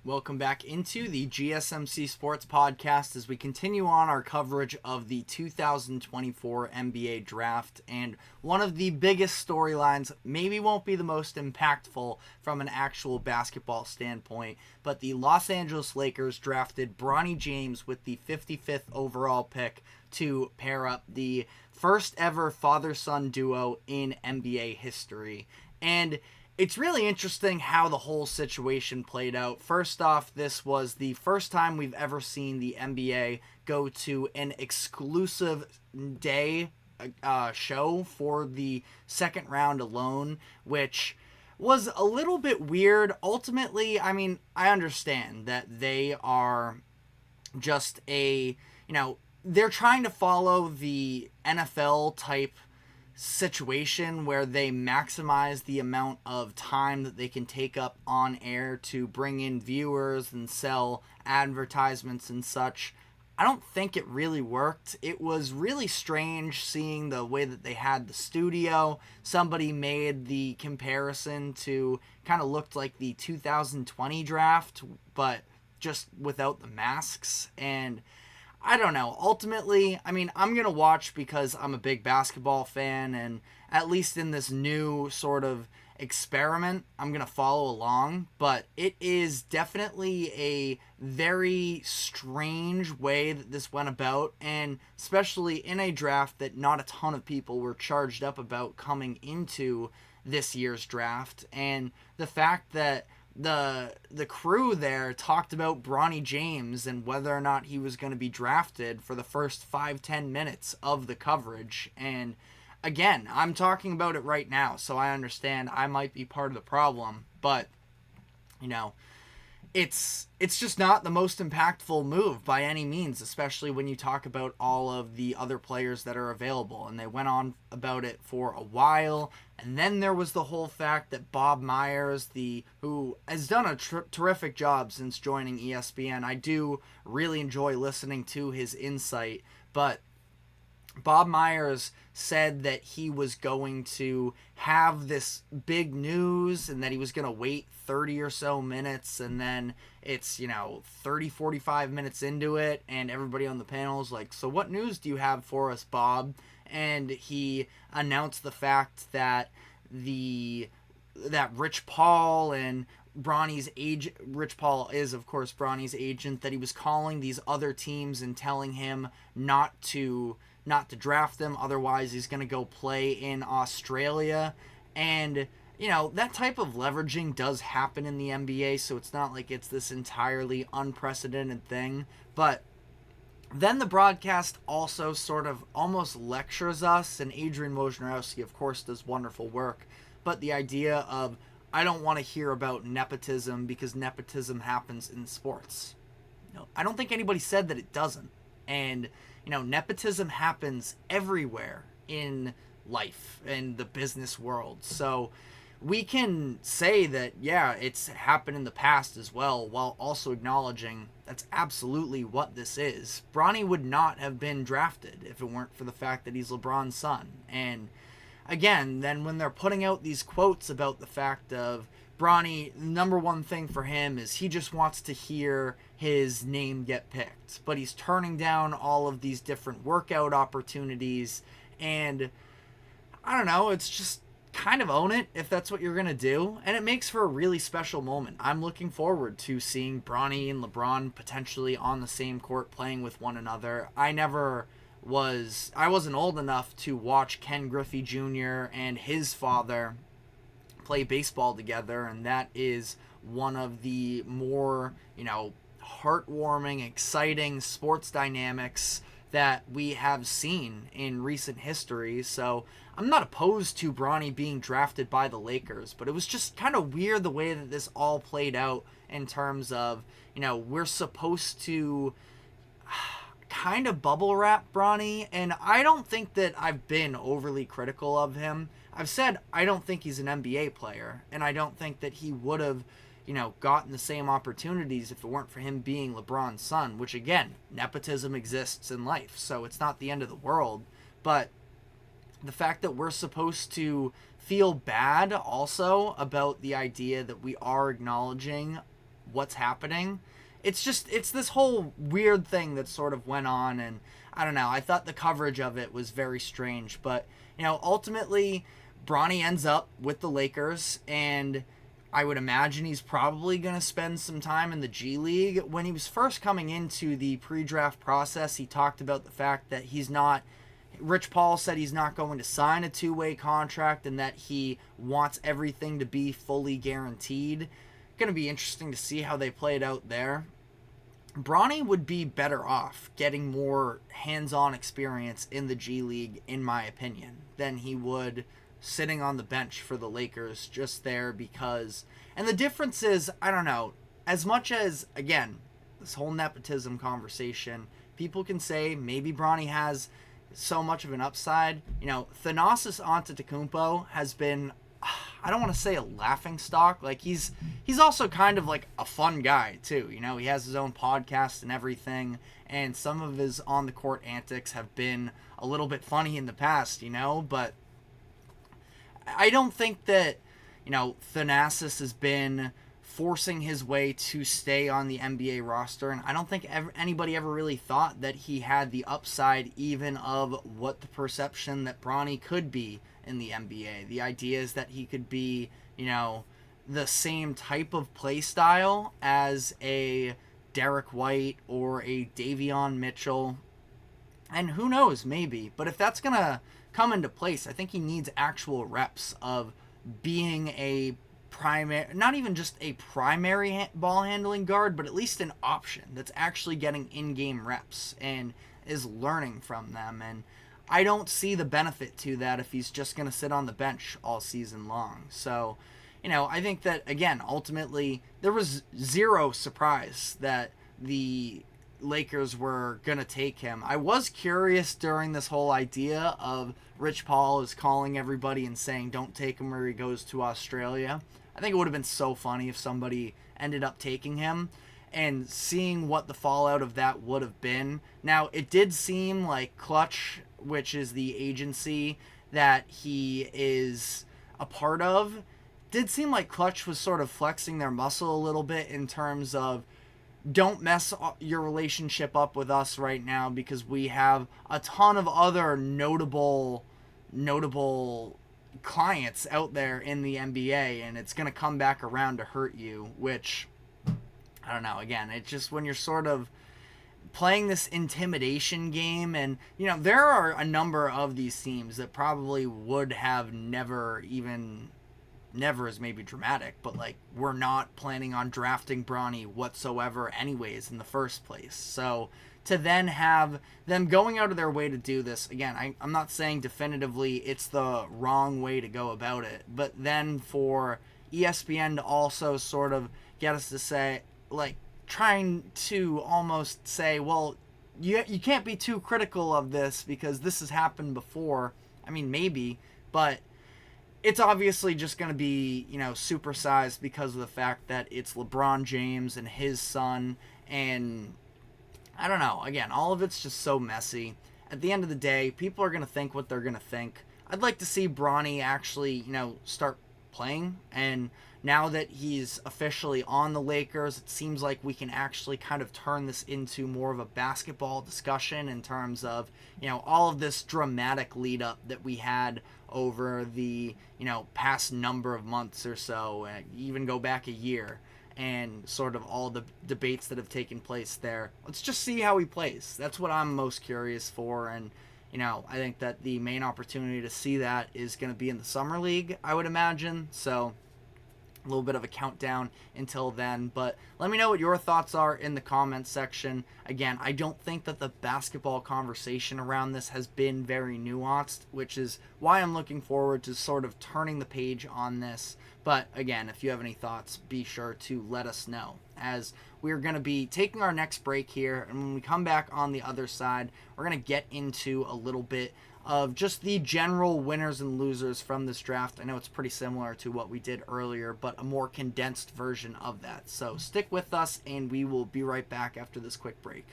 Welcome back into the GSMC Sports Podcast as we continue on our coverage of the 2024 NBA Draft. And one of the biggest storylines, maybe won't be the most impactful from an actual basketball standpoint, but the Los Angeles Lakers drafted Bronny James with the 55th overall pick to pair up the first ever father-son duo in NBA history. And it's really interesting how the whole situation played out. First off, this was the first time we've ever seen the NBA go to an exclusive day show for the second round alone, which was a little bit weird. Ultimately, I mean, I understand that they are just they're trying to follow the NFL type situation where they maximize the amount of time that they can take up on air to bring in viewers and sell advertisements and such. I don't think it really worked. It was really strange seeing the way that they had the studio. Somebody made the comparison to kind of looked like the 2020 draft, but just without the masks. And I don't know. Ultimately, I mean, I'm going to watch because I'm a big basketball fan, and at least in this new sort of experiment, I'm going to follow along. But it is definitely a very strange way that this went about, and especially in a draft that not a ton of people were charged up about coming into this year's draft. And the fact that the crew there talked about Bronny James and whether or not he was going to be drafted for the first 5-10 minutes of the coverage. And again, I'm talking about it right now, so I understand I might be part of the problem, but it's just not the most impactful move by any means, especially when you talk about all of the other players that are available. And they went on about it for a while. And then there was the whole fact that Bob Myers, who has done a terrific job since joining ESPN. I do really enjoy listening to his insight, but Bob Myers said that he was going to have this big news and that he was going to wait 30 or so minutes, and then it's 30-45 minutes into it and everybody on the panel is like, so what news do you have for us, Bob? And he announced the fact that Rich Paul and Rich Paul is, of course, Bronny's agent, that he was calling these other teams and telling him not to draft them, otherwise he's going to go play in Australia. And, that type of leveraging does happen in the NBA, so it's not like it's this entirely unprecedented thing. But then the broadcast also sort of almost lectures us, and Adrian Wojnarowski, of course, does wonderful work, but the idea of, I don't want to hear about nepotism because nepotism happens in sports. I don't think anybody said that it doesn't. And nepotism happens everywhere in life, in the business world. So we can say that, yeah, it's happened in the past as well, while also acknowledging that's absolutely what this is. Bronny would not have been drafted if it weren't for the fact that he's LeBron's son. And again, then when they're putting out these quotes about the fact of Bronny, the number one thing for him is he just wants to hear his name get picked. But he's turning down all of these different workout opportunities. And I don't know, it's just kind of own it if that's what you're going to do. And it makes for a really special moment. I'm looking forward to seeing Bronny and LeBron potentially on the same court playing with one another. I wasn't old enough to watch Ken Griffey Jr. and his father play baseball together, and that is one of the more, heartwarming, exciting sports dynamics that we have seen in recent history. So I'm not opposed to Bronny being drafted by the Lakers, but it was just kind of weird the way that this all played out in terms of, we're supposed to kind of bubble wrap Bronny, and I don't think that I've been overly critical of him. I've said I don't think he's an NBA player, and I don't think that he would have, gotten the same opportunities if it weren't for him being LeBron's son, which again, nepotism exists in life, so it's not the end of the world. But the fact that we're supposed to feel bad also about the idea that we are acknowledging what's happening. It's this whole weird thing that sort of went on, and I don't know. I thought the coverage of it was very strange, but ultimately, Bronny ends up with the Lakers, and I would imagine he's probably going to spend some time in the G League. When he was first coming into the pre-draft process, he talked about the fact that Rich Paul said he's not going to sign a two-way contract and that he wants everything to be fully guaranteed. Going to be interesting to see how they play it out there. Bronny would be better off getting more hands-on experience in the G League, in my opinion, than he would sitting on the bench for the Lakers just there because... And the difference is, I don't know, as much as, again, this whole nepotism conversation, people can say maybe Bronny has so much of an upside. Thanasis Antetokounmpo has been, I don't want to say a laughing stock. Like, he's also kind of like a fun guy too. He has his own podcast and everything, and some of his on the court antics have been a little bit funny in the past, but I don't think that, Thanasis has been forcing his way to stay on the NBA roster, and I don't think anybody ever really thought that he had the upside even of what the perception that Bronny could be in the NBA. The idea is that he could be, the same type of play style as a Derek White or a Davion Mitchell, and who knows, maybe. But if that's going to come into place, I think he needs actual reps of being a primary, not even just a primary ball handling guard, but at least an option that's actually getting in-game reps and is learning from them. And I don't see the benefit to that if he's just going to sit on the bench all season long. So, I think that, again, ultimately, there was zero surprise that the Lakers were going to take him. I was curious during this whole idea of Rich Paul is calling everybody and saying don't take him where he goes to Australia. I think it would have been so funny if somebody ended up taking him, and seeing what the fallout of that would have been. Now, it did seem like Clutch, which is the agency that he is a part of, did seem like Clutch was sort of flexing their muscle a little bit in terms of, don't mess your relationship up with us right now because we have a ton of other notable clients out there in the NBA, and it's going to come back around to hurt you, which, I don't know, again, it's just when you're sort of playing this intimidation game, and, there are a number of these teams that probably would have never is maybe dramatic, but like, we're not planning on drafting Bronny whatsoever anyways in the first place. So to then have them going out of their way to do this, again, I'm not saying definitively it's the wrong way to go about it, but then for ESPN to also sort of get us to say, like, trying to almost say, well, you can't be too critical of this because this has happened before. I mean, maybe, but it's obviously just going to be, supersized because of the fact that it's LeBron James and his son, and I don't know. Again, all of it's just so messy. At the end of the day, people are going to think what they're going to think. I'd like to see Bronny actually, start playing, and now that he's officially on the Lakers, it seems like we can actually kind of turn this into more of a basketball discussion in terms of, all of this dramatic lead up that we had over the, past number of months or so, and even go back a year, and sort of all the debates that have taken place there. Let's just see how he plays. That's what I'm most curious for, and, I think that the main opportunity to see that is going to be in the Summer League, I would imagine, so a little bit of a countdown until then. But let me know what your thoughts are in the comments section. Again, I don't think that the basketball conversation around this has been very nuanced, which is why I'm looking forward to sort of turning the page on this. But again, if you have any thoughts, be sure to let us know, as we're going to be taking our next break here, and when we come back on the other side, we're going to get into a little bit of just the general winners and losers from this draft. I know it's pretty similar to what we did earlier, but a more condensed version of that. So stick with us, and we will be right back after this quick break.